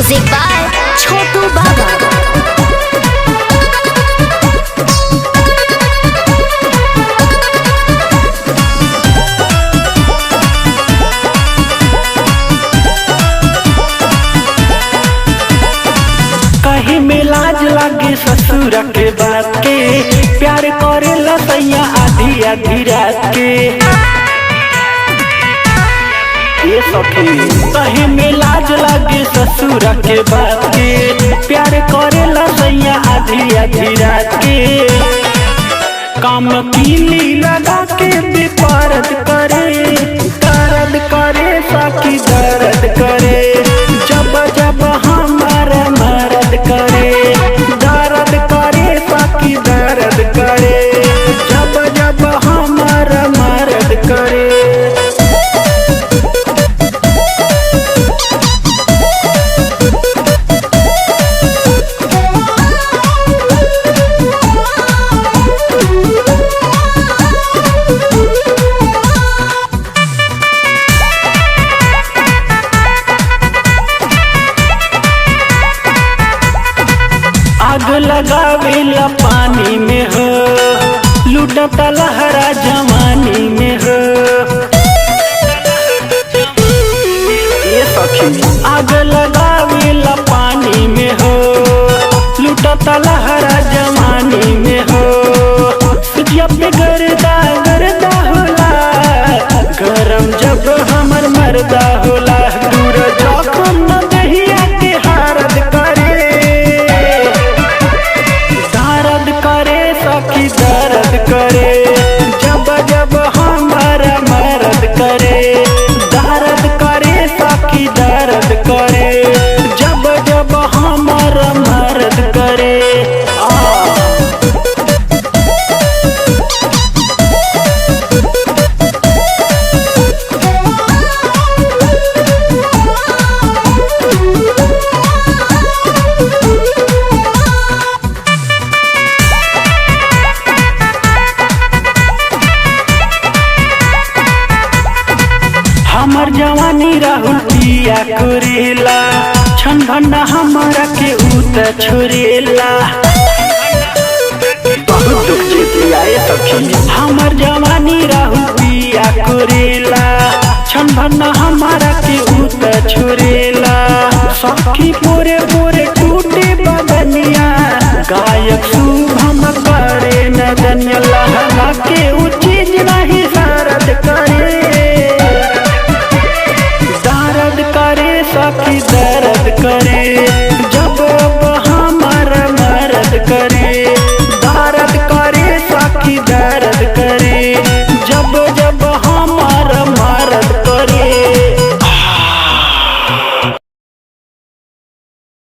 Music by छोटू बाबा। कहीं में लाज लागे ससुर के बात के, प्यार करे लसैया आधी आधी रात के। ये सखी कहीं में लाज लागे ससुर के बात के, प्यार करे लसैया आधी आधी रात के। काम कीली लगा के बेपारद करे, दर्द करे साकी दर्द करे। जब जब हमारा मर्द करे, दर्द करे साकी दर्द करे। जब जब हमारा मर्द करे। आग लगावेला पानी में हो, लुटता लहरा जवानी में हो। ये सखी आग लगावेला पानी में हो, लुटता लहरा जवानी में हो। जब गर्दा गर्दा होला, गरम जब हमर मर्दा होला। दूर जखम न दहिया के हारद करे, दर्द करे सखी दर्द करे। जब जब हमारा मर्द करे, दर्द करे सखी दर्द करे। जब जब हमारा मर्द करे। हमर जवानी राहुल पिया करेला, छन भंडा हमारा के उत छोरेला। बहुत दुख जेतिया ये सखी। हमर जवानी राहुल पिया करेला, छन भंडा हमारा के उत छोरेला। सखी पूरे पूरे टूटे बदनिया, गायक शुभम करे नदनिया। लहला के उ चीज नहीं सरद करे, दर्द करे सखी दर्द करे।